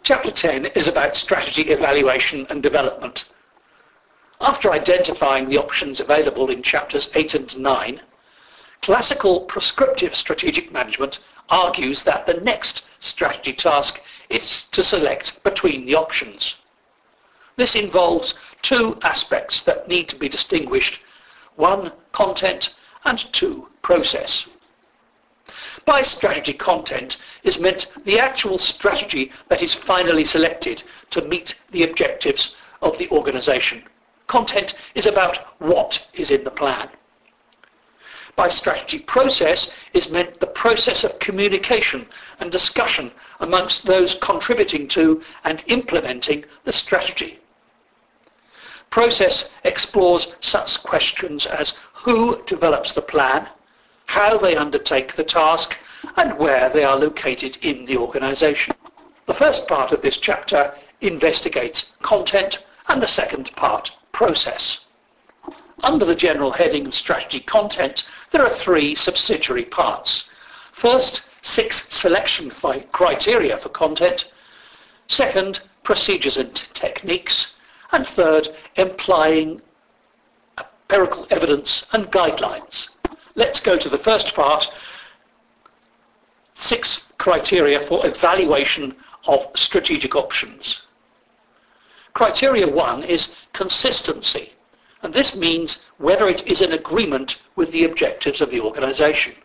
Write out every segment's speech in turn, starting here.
Chapter 10 is about strategy evaluation and development. After identifying the options available in chapters 8 and 9, classical prescriptive strategic management argues that the next strategy task is to select between the options. This involves two aspects that need to be distinguished: one, content, and two, process. By strategy content is meant the actual strategy that is finally selected to meet the objectives of the organisation. Content is about what is in the plan. By strategy process is meant the process of communication and discussion amongst those contributing to and implementing the strategy. Process explores such questions as who develops the plan, how they undertake the task, and where they are located in the organisation. The first part of this chapter investigates content and the second part process. Under the general heading of strategy content, there are three subsidiary parts. First, 6 selection criteria for content. Second, procedures and techniques. And third, implying empirical evidence and guidelines. Let's go to the first part, 6 criteria for evaluation of strategic options. Criteria 1 is consistency, and this means whether it is in agreement with the objectives of the organisation.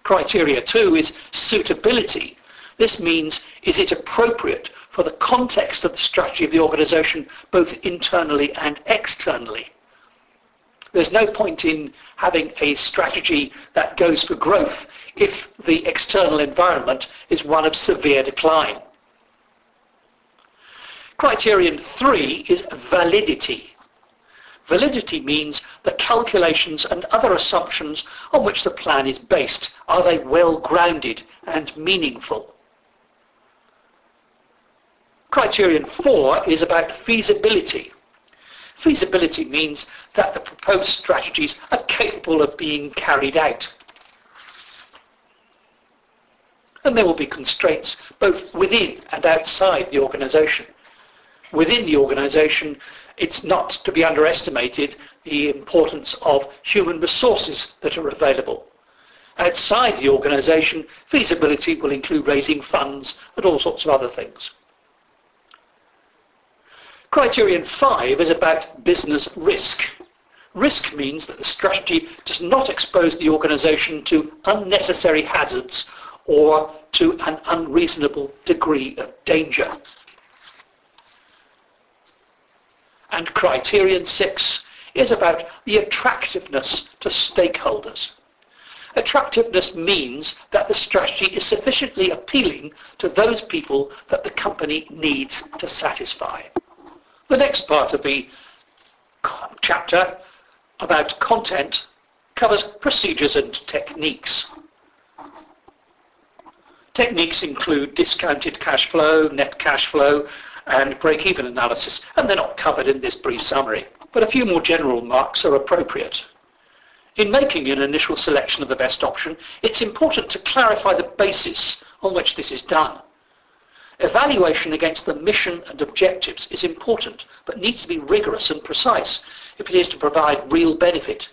Criteria 2 is suitability. This means, is it appropriate for the context of the strategy of the organisation, both internally and externally? There's no point in having a strategy that goes for growth if the external environment is one of severe decline. Criterion 3 is validity. Validity means the calculations and other assumptions on which the plan is based. Are they well grounded and meaningful? Criterion 4 is about feasibility. Feasibility means that the proposed strategies are capable of being carried out. And there will be constraints both within and outside the organisation. Within the organisation, it's not to be underestimated the importance of human resources that are available. Outside the organisation, feasibility will include raising funds and all sorts of other things. Criterion 5 is about business risk. Risk means that the strategy does not expose the organisation to unnecessary hazards or to an unreasonable degree of danger. And criterion 6 is about the attractiveness to stakeholders. Attractiveness means that the strategy is sufficiently appealing to those people that the company needs to satisfy. The next part of the chapter about content covers procedures and techniques. Techniques include discounted cash flow, net cash flow, and break-even analysis, and they're not covered in this brief summary, but a few more general remarks are appropriate. In making an initial selection of the best option, it's important to clarify the basis on which this is done. Evaluation against the mission and objectives is important, but needs to be rigorous and precise if it is to provide real benefit.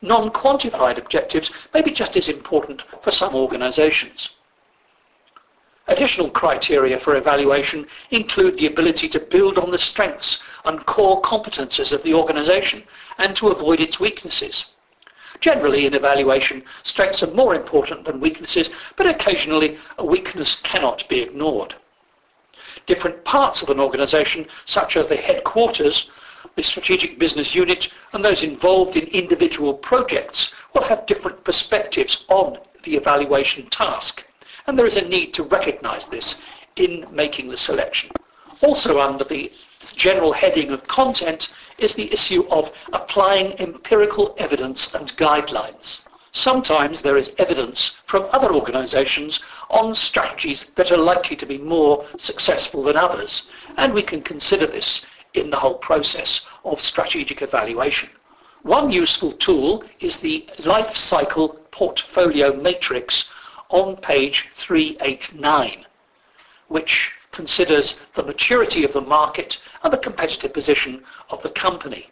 Non-quantified objectives may be just as important for some organisations. Additional criteria for evaluation include the ability to build on the strengths and core competences of the organisation and to avoid its weaknesses. Generally, in evaluation, strengths are more important than weaknesses, but occasionally a weakness cannot be ignored. Different parts of an organisation, such as the headquarters, the strategic business unit, and those involved in individual projects, will have different perspectives on the evaluation task, and there is a need to recognise this in making the selection. Also under the general heading of content is the issue of applying empirical evidence and guidelines. Sometimes there is evidence from other organisations on strategies that are likely to be more successful than others, and we can consider this in the whole process of strategic evaluation. One useful tool is the life cycle portfolio matrix on page 389. which considers the maturity of the market and the competitive position of the company,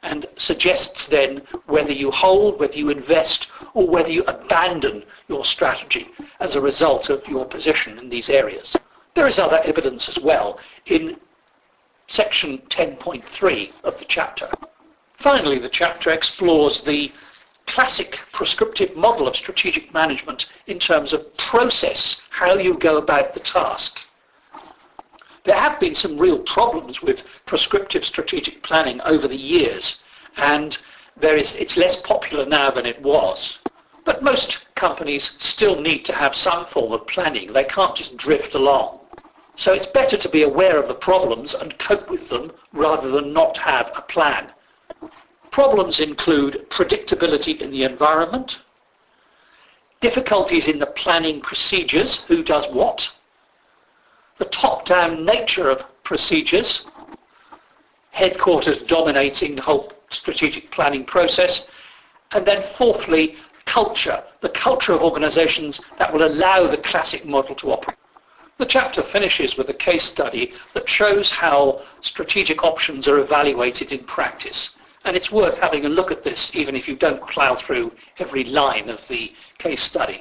and suggests then whether you hold, whether you invest, or whether you abandon your strategy as a result of your position in these areas. There is other evidence as well in section 10.3 of the chapter. Finally, the chapter explores the classic prescriptive model of strategic management in terms of process, how you go about the task. There have been some real problems with prescriptive strategic planning over the years, and it's less popular now than it was. But most companies still need to have some form of planning. They can't just drift along. So it's better to be aware of the problems and cope with them rather than not have a plan. Problems include predictability in the environment, difficulties in the planning procedures, who does what, the top-down nature of procedures, headquarters dominating the whole strategic planning process, and then fourthly, culture, the culture of organizations that will allow the classic model to operate. The chapter finishes with a case study that shows how strategic options are evaluated in practice. And it's worth having a look at this, even if you don't plough through every line of the case study.